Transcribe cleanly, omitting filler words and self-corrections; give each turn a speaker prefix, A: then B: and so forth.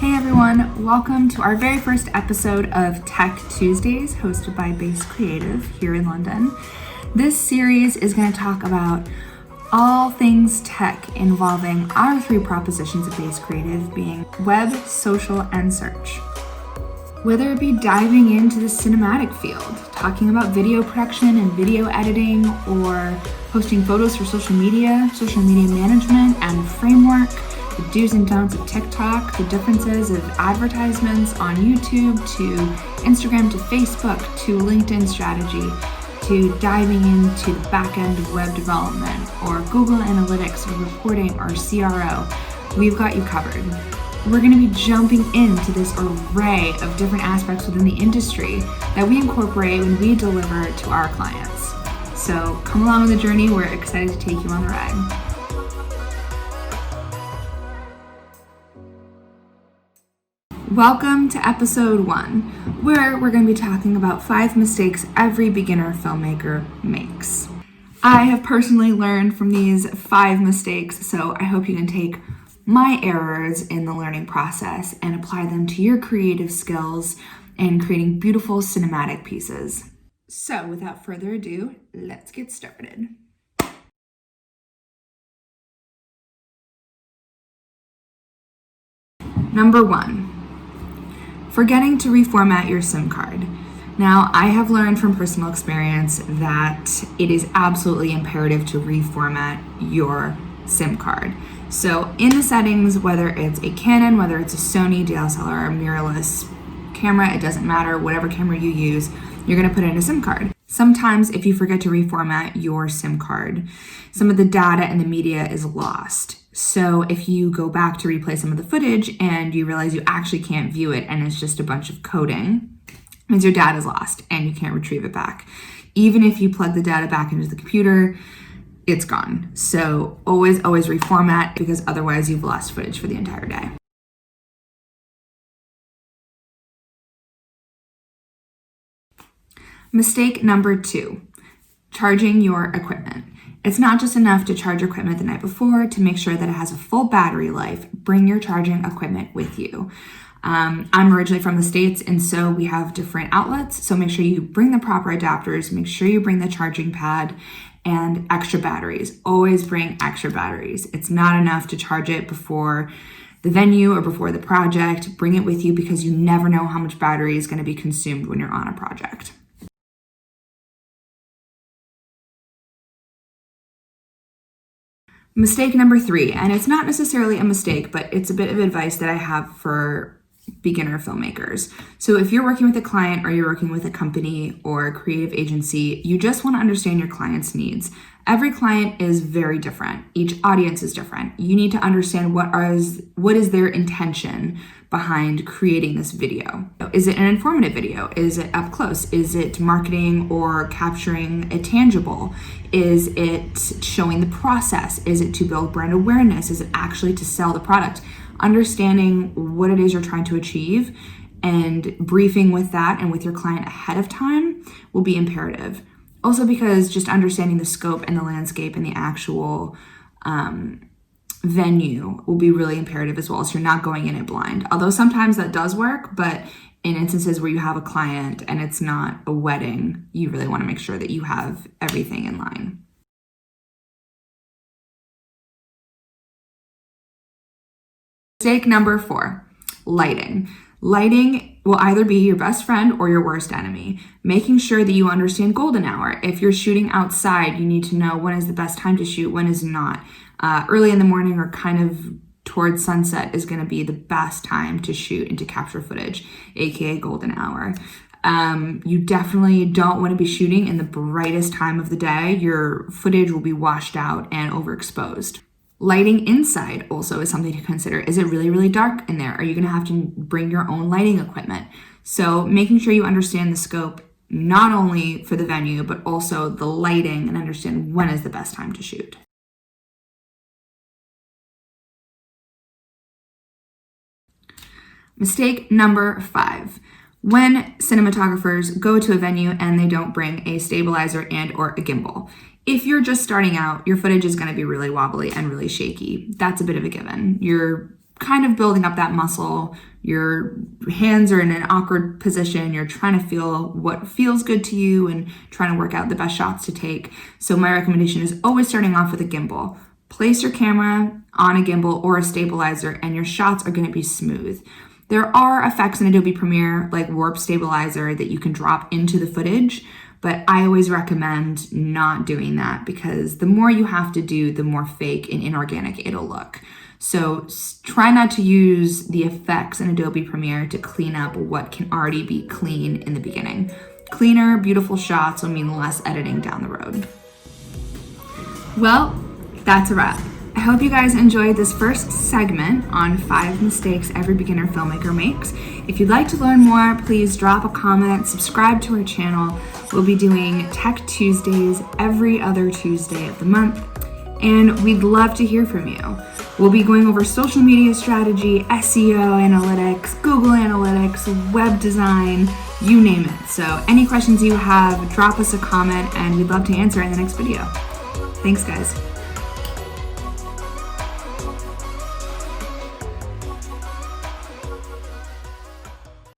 A: Hey everyone, welcome to our very first episode of Tech Tuesdays, hosted by Base Creative here in London. This series is going to talk about all things tech involving our three propositions of Base Creative being web, social, and search. Whether it be diving into the cinematic field, talking about video production and video editing, or posting photos for social media management and framework, the do's and don'ts of TikTok, the differences of advertisements on YouTube to Instagram to Facebook to LinkedIn strategy, to diving into the back-end of web development or Google Analytics or reporting or CRO, we've got you covered. We're going to be jumping into this array of different aspects within the industry that we incorporate when we deliver to our clients. So come along with the journey. We're excited to take you on the ride. Welcome to episode 1, where we're going to be talking about 5 mistakes every beginner filmmaker makes. I have personally learned from these 5 mistakes, so I hope you can take my errors in the learning process and apply them to your creative skills and creating beautiful cinematic pieces. So without further ado, let's get started. Number 1. Forgetting to reformat your SIM card. Now, I have learned from personal experience that it is absolutely imperative to reformat your SIM card. So in the settings, whether it's a Canon, whether it's a Sony DSLR, mirrorless camera, it doesn't matter, whatever camera you use, you're gonna put in a SIM card. Sometimes if you forget to reformat your SIM card, some of the data and the media is lost. So if you go back to replay some of the footage and you realize you actually can't view it and it's just a bunch of coding, it means your data is lost and you can't retrieve it back. Even if you plug the data back into the computer, it's gone. So always reformat, because otherwise you've lost footage for the entire day. Mistake number 2, charging your equipment. It's not just enough to charge your equipment the night before. To make sure that it has a full battery life, bring your charging equipment with you. I'm originally from the States, and so we have different outlets. So make sure you bring the proper adapters, make sure you bring the charging pad and extra batteries. Always bring extra batteries. It's not enough to charge it before the venue or before the project. Bring it with you because you never know how much battery is going to be consumed when you're on a project. Mistake number 3, and it's not necessarily a mistake, but it's a bit of advice that I have for beginner filmmakers. So if you're working with a client or you're working with a company or a creative agency, you just want to understand your client's needs. Every client is very different. Each audience is different. You need to understand what is their intention behind creating this video. Is it an informative video? Is it up close? Is it marketing or capturing a tangible? Is it showing the process? Is it to build brand awareness? Is it actually to sell the product? Understanding what it is you're trying to achieve and briefing with that and with your client ahead of time will be imperative. Also, because just understanding the scope and the landscape and the actual venue will be really imperative as well, so you're not going in it blind. Although sometimes that does work, but in instances where you have a client and it's not a wedding, you really want to make sure that you have everything in line. Mistake number 4, lighting. Lighting will either be your best friend or your worst enemy. Making sure that you understand golden hour. If you're shooting outside, you need to know when is the best time to shoot, when is not. Early in the morning or kind of towards sunset is going to be the best time to shoot and to capture footage, aka golden hour. You definitely don't want to be shooting in the brightest time of the day. Your footage will be washed out and overexposed. Lighting inside also is something to consider. Is it really dark in there? Are you going to have to bring your own lighting equipment? So making sure you understand the scope, not only for the venue, but also the lighting, and understand when is the best time to shoot. Mistake number 5. When cinematographers go to a venue and they don't bring a stabilizer and or a gimbal. If you're just starting out, your footage is going to be really wobbly and really shaky. That's a bit of a given. You're kind of building up that muscle. Your hands are in an awkward position. You're trying to feel what feels good to you and trying to work out the best shots to take. So my recommendation is always starting off with a gimbal. Place your camera on a gimbal or a stabilizer and your shots are going to be smooth. There are effects in Adobe Premiere like warp stabilizer that you can drop into the footage, but I always recommend not doing that because the more you have to do, the more fake and inorganic it'll look. So try not to use the effects in Adobe Premiere to clean up what can already be clean in the beginning. Cleaner, beautiful shots will mean less editing down the road. Well, that's a wrap. I hope you guys enjoyed this first segment on 5 mistakes every beginner filmmaker makes. If you'd like to learn more, please drop a comment, subscribe to our channel. We'll be doing Tech Tuesdays every other Tuesday of the month, and we'd love to hear from you. We'll be going over social media strategy, SEO analytics, Google Analytics, web design, you name it. So any questions you have, drop us a comment and we'd love to answer in the next video. Thanks, guys.